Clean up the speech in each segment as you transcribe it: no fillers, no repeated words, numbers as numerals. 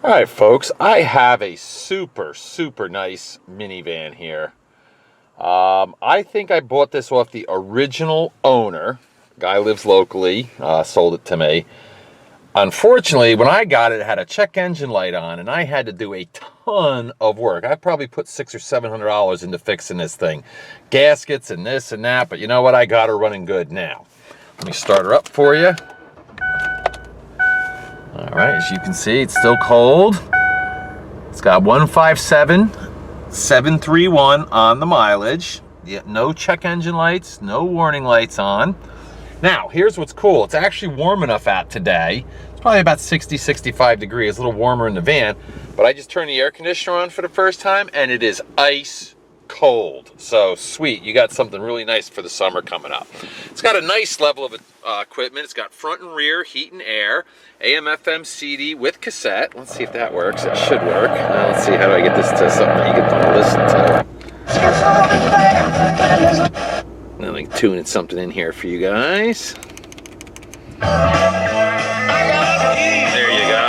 All right, folks, I have a super nice minivan here. I think I bought this off the original owner. Guy lives locally, sold it to me. Unfortunately, when I got it, it had a check engine light on, and I had to do a ton of work. I probably put $600 or $700 into fixing this thing. Gaskets and this and that, but you know what? I got her running good now. Let me start her up for you. All right, as you can see, it's still cold. It's got 157,731 on the mileage. Yeah, no check engine lights, no warning lights on. Now, here's what's cool. It's actually warm enough out today. It's probably about 60, 65 degrees, a little warmer in the van, but I just turned the air conditioner on for the first time and it is ice cold. So sweet, you got something really nice for the summer coming up. It's got a nice level of equipment. It's got front and rear heat and air, AM, FM, CD with cassette. Let's see if that works. It should work. Let's see, how do I get this to something that you can listen to? Let me tune something in here for you guys. There you go.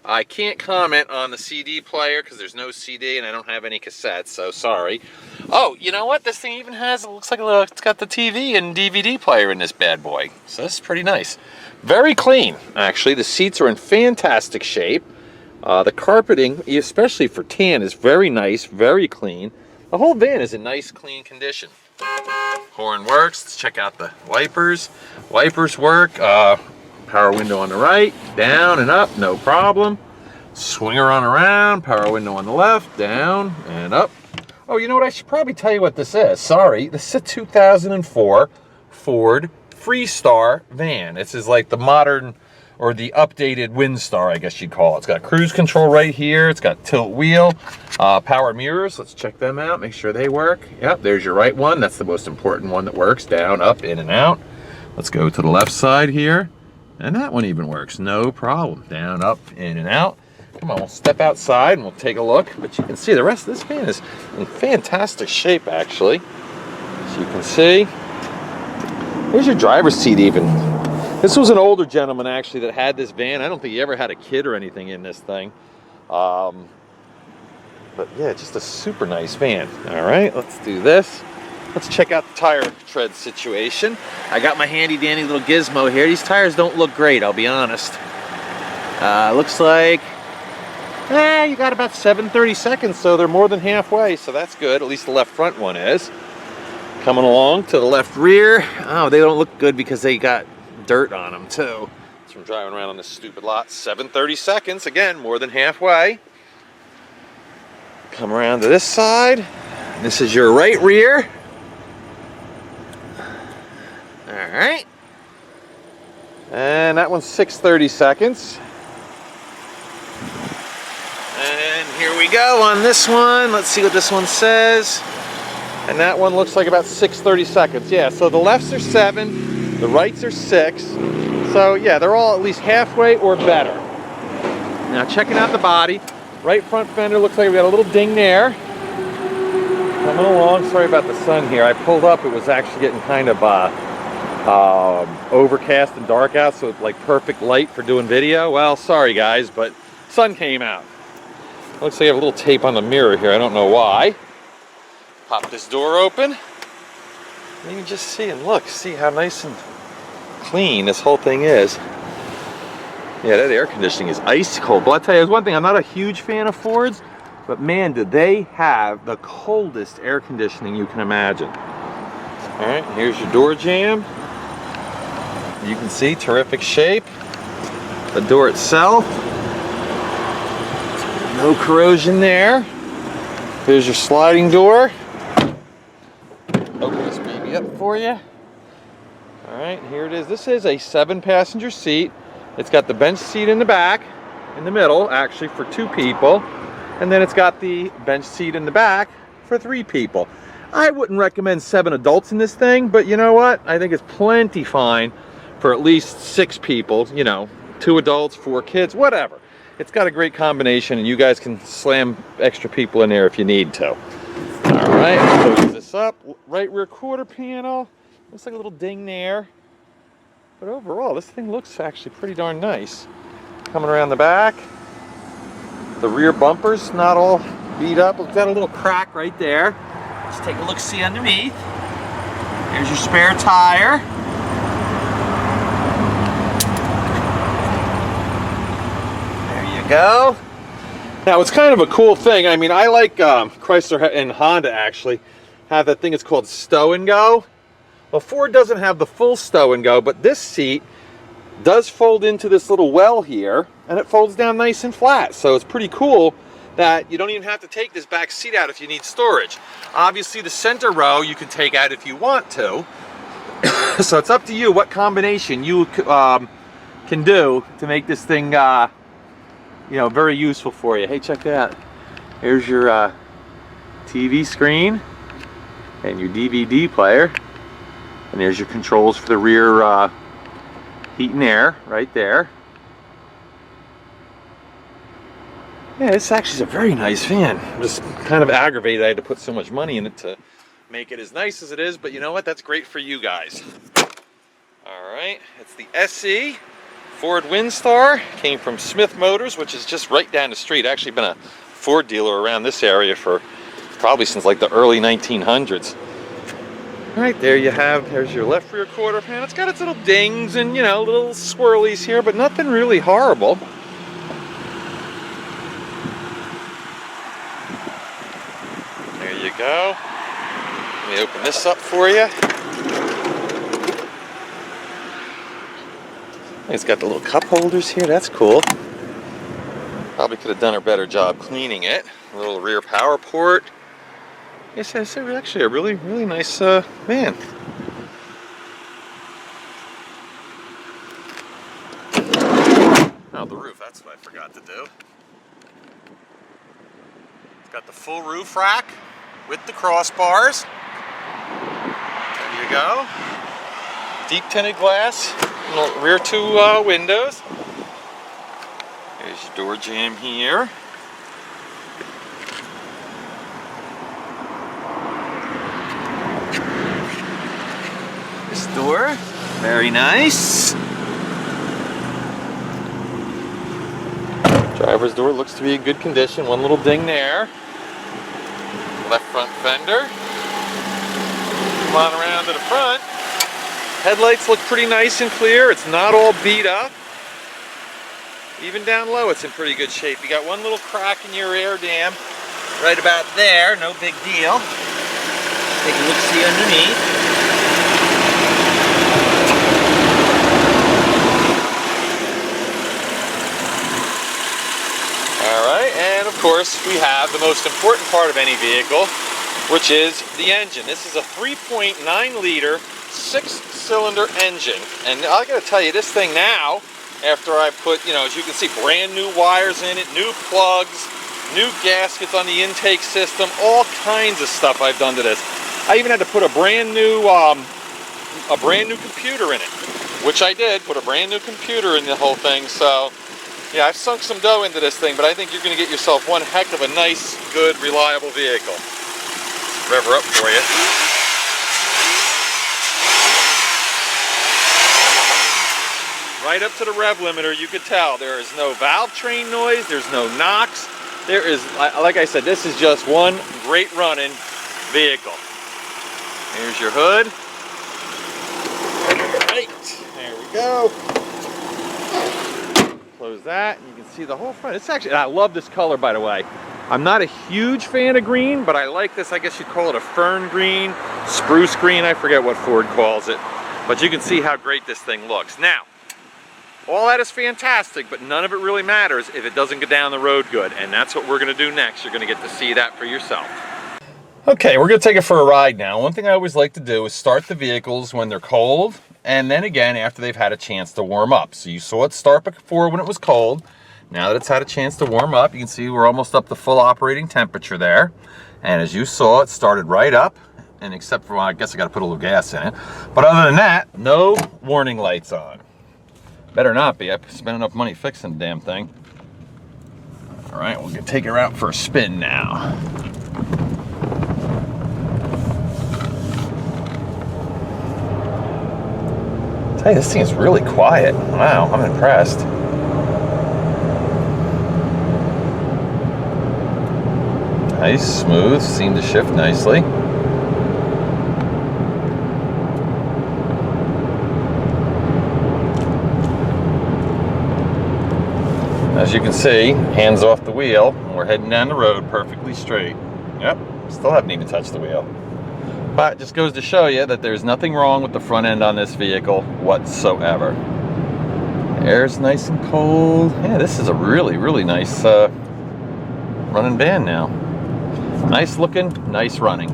I can't comment on the CD player because there's no CD and I don't have any cassettes, so sorry. Oh, you know what? This thing even has, it looks like it's got the TV and DVD player in this bad boy. So this is pretty nice. Very clean, actually. The seats are in fantastic shape. The carpeting, especially for tan, is very nice, very clean. The whole van is in nice, clean condition. Horn works. Let's check out the wipers. Wipers work. Power window on the right, down and up, no problem. Swinger on around, power window on the left, down and up. Oh, you know what? I should probably tell you what this is. Sorry, this is a 2004 Ford Freestar van. This is like the modern or the updated Windstar, I guess you'd call it. It's got cruise control right here. It's got tilt wheel, power mirrors. Let's check them out, make sure they work. Yep, there's your right one. That's the most important one that works. Down, up, in and out. Let's go to the left side here. And that one even works, no problem. Down, up, in and out. Come on, we'll step outside and we'll take a look. But you can see the rest of this van is in fantastic shape, actually. As you can see. Here's your driver's seat even. This was an older gentleman, actually, that had this van. I don't think he ever had a kid or anything in this thing. But yeah, just a super nice van. All right, let's do this. Let's check out the tire tread situation. I got my handy dandy little gizmo here. These tires don't look great, I'll be honest. Looks like, you got about 7/32, so they're more than halfway, so that's good. At least the left front one is. Coming along to the left rear. Oh, they don't look good because they got dirt on them too. It's from driving around on this stupid lot. 7/32, again, more than halfway. Come around to this side. This is your right rear. All right, and that one's 6/32. And here we go on this one. Let's see what this one says. And that one looks like about 6/32. Yeah, so the lefts are 7, the rights are 6. So yeah, they're all at least halfway or better. Now checking out the body, right front fender looks like we got a little ding there. Coming along, sorry about the sun here. I pulled up, it was actually getting kind of overcast and dark out, so it's like perfect light for doing video. Well, sorry guys, but sun came out. Looks like I have a little tape on the mirror here, I don't know why. Pop this door open. And you can just see and look, see how nice and clean this whole thing is. Yeah, that air conditioning is ice cold. But I'll tell you, there's one thing, I'm not a huge fan of Fords, but man, do they have the coldest air conditioning you can imagine. All right, here's your door jamb. You can see, terrific shape. The door itself, no corrosion there. Here's your sliding door. Open this baby up for you. All right, here it is. This is a 7-passenger seat. It's got the bench seat in the back, in the middle, actually for 2 people. And then it's got the bench seat in the back for 3 people. I wouldn't recommend 7 adults in this thing, but you know what? I think it's plenty fine for at least 6 people, you know, 2 adults, 4 kids, whatever. It's got a great combination, and you guys can slam extra people in there if you need to. All right, close this up. Right rear quarter panel. Looks like a little ding there. But overall, this thing looks actually pretty darn nice. Coming around the back. The rear bumper's not all beat up. We've got a little crack right there. Let's take a look-see underneath. There's your spare tire. There you go. Now it's kind of a cool thing. I mean, I like Chrysler and Honda actually have that thing. It's called stow and go. Well, Ford doesn't have the full stow and go, but this seat does fold into this little well here, and it folds down nice and flat. So it's pretty cool that you don't even have to take this back seat out if you need storage. Obviously, the center row you can take out if you want to. So it's up to you what combination you can do to make this thing, you know, very useful for you. Hey, check that. Here's your TV screen and your DVD player, and there's your controls for the rear heat and air right there. Yeah, this actually is a very nice van. I'm just kind of aggravated I had to put so much money in it to make it as nice as it is, but you know what? That's great for you guys. All right, it's the SE Ford Windstar. Came from Smith Motors, which is just right down the street. Actually been a Ford dealer around this area for probably since like the early 1900s. All right, there you have, there's your left rear quarter panel. It's got its little dings and, you know, little swirlies here, but nothing really horrible. There you go. Let me open this up for you. It's got the little cup holders here, that's cool. Probably could have done a better job cleaning it. A little rear power port. Yes, it's actually a really, really nice van. Oh, the roof, that's what I forgot to do. It's got the full roof rack with the crossbars. There you go. Deep tinted glass, rear two windows. There's your door jamb here. This door, very nice. Driver's door looks to be in good condition. One little ding there. Left front fender. Come on around to the front. Headlights look pretty nice and clear. It's not all beat up. Even down low, it's in pretty good shape. You got one little crack in your air dam right about there. No big deal. Take a look-see underneath. Alright, and of course we have the most important part of any vehicle, which is the engine. This is a 3.9 liter 6-cylinder engine, and I gotta tell you, this thing now, after I put, you know, as you can see, brand new wires in it, new plugs, new gaskets on the intake system, all kinds of stuff I've done to this. I even had to put a brand new computer in it, which I did, put a brand new computer in the whole thing. So yeah, I've sunk some dough into this thing, but I think you're going to get yourself one heck of a nice, good, reliable vehicle. Rev her up for you. Right up to the rev limiter, you could tell there is no valve train noise, there's no knocks. There is, like I said, this is just one great running vehicle. Here's your hood. Right, there we go. Close that, and you can see the whole front. It's actually, I love this color, by the way. I'm not a huge fan of green, but I like this. I guess you'd call it a fern green, spruce green. I forget what Ford calls it. But you can see how great this thing looks. Now, all that is fantastic, but none of it really matters if it doesn't go down the road good. And that's what we're going to do next. You're going to get to see that for yourself. Okay, we're going to take it for a ride now. One thing I always like to do is start the vehicles when they're cold, and then again after they've had a chance to warm up. So you saw it start before when it was cold. Now that it's had a chance to warm up, you can see we're almost up to full operating temperature there. And as you saw, it started right up, and except for, well, I guess I got to put a little gas in it. But other than that, no warning lights on. Better not be. I spent enough money fixing the damn thing. All right, we're going to take her out for a spin now. Hey, this thing is really quiet. Wow, I'm impressed. Nice, smooth, seemed to shift nicely. As you can see, hands off the wheel, and we're heading down the road perfectly straight. Yep, still haven't even touched the wheel. But it just goes to show you that there's nothing wrong with the front end on this vehicle whatsoever. Air's nice and cold. Yeah, this is a really, really nice running van now. Nice looking, nice running.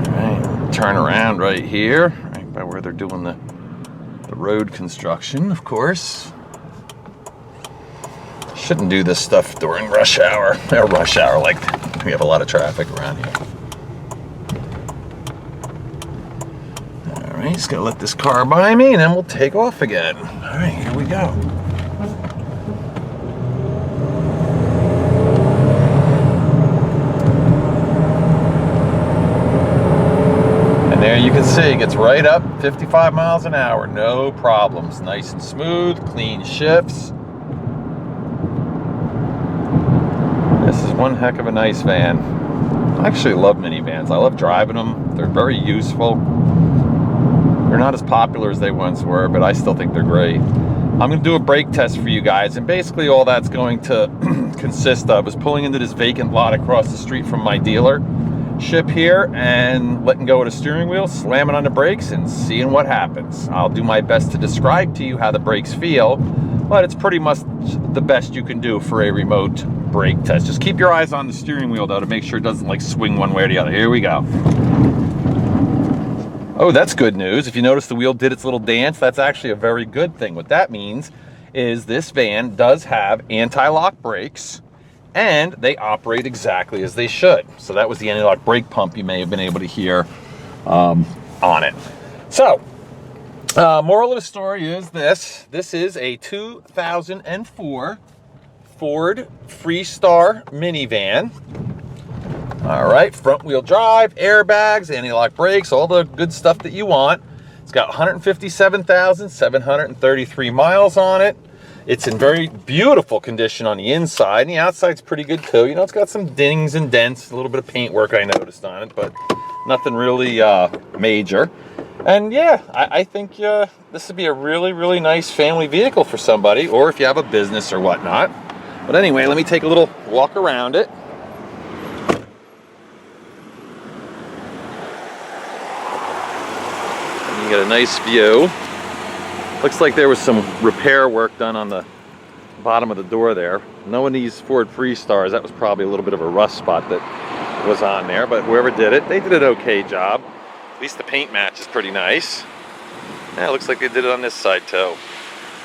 All right, turn around right here, right by where they're doing the road construction, of course. Shouldn't do this stuff during rush hour. Rush hour, like we have a lot of traffic around here. All right, just gonna let this car by me and then we'll take off again. All right, here we go. And there you can see it gets right up 55 miles an hour, no problems. Nice and smooth, clean shifts. This is one heck of a nice van. I actually love minivans. I love driving them. They're very useful. They're not as popular as they once were, but I still think they're great. I'm going to do a brake test for you guys, and basically all that's going to consist of is pulling into this vacant lot across the street from my dealership here and letting go of the steering wheel, slamming on the brakes, and seeing what happens. I'll do my best to describe to you how the brakes feel, but it's pretty much the best you can do for a remote brake test. Just keep your eyes on the steering wheel though to make sure it doesn't like swing one way or the other. Here we go. Oh, that's good news. If you notice the wheel did its little dance, that's actually a very good thing. What that means is this van does have anti-lock brakes and they operate exactly as they should. So that was the anti-lock brake pump you may have been able to hear on it. So moral of the story is this. This is a 2004 Ford Freestar minivan. All right, front wheel drive, airbags, anti-lock brakes, all the good stuff that you want. It's got 157,733 miles on it. It's in very beautiful condition on the inside, and the outside's pretty good too. You know, it's got some dings and dents, a little bit of paint work I noticed on it, but nothing really major. And yeah, I think this would be a really, really nice family vehicle for somebody, or if you have a business or whatnot. But anyway, let me take a little walk around it. And you get a nice view. Looks like there was some repair work done on the bottom of the door there. Knowing these Ford Freestars, that was probably a little bit of a rust spot that was on there, but whoever did it, they did an okay job. At least the paint match is pretty nice. Yeah, it looks like they did it on this side too.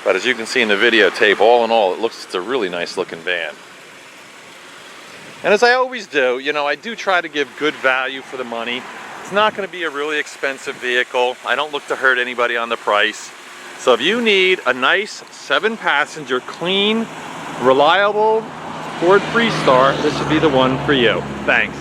But as you can see in the videotape, all in all, it's a really nice looking van. And as I always do, you know, I do try to give good value for the money. It's not going to be a really expensive vehicle. I don't look to hurt anybody on the price. So if you need a nice 7-passenger, clean, reliable Ford Freestar, this should be the one for you. Thanks.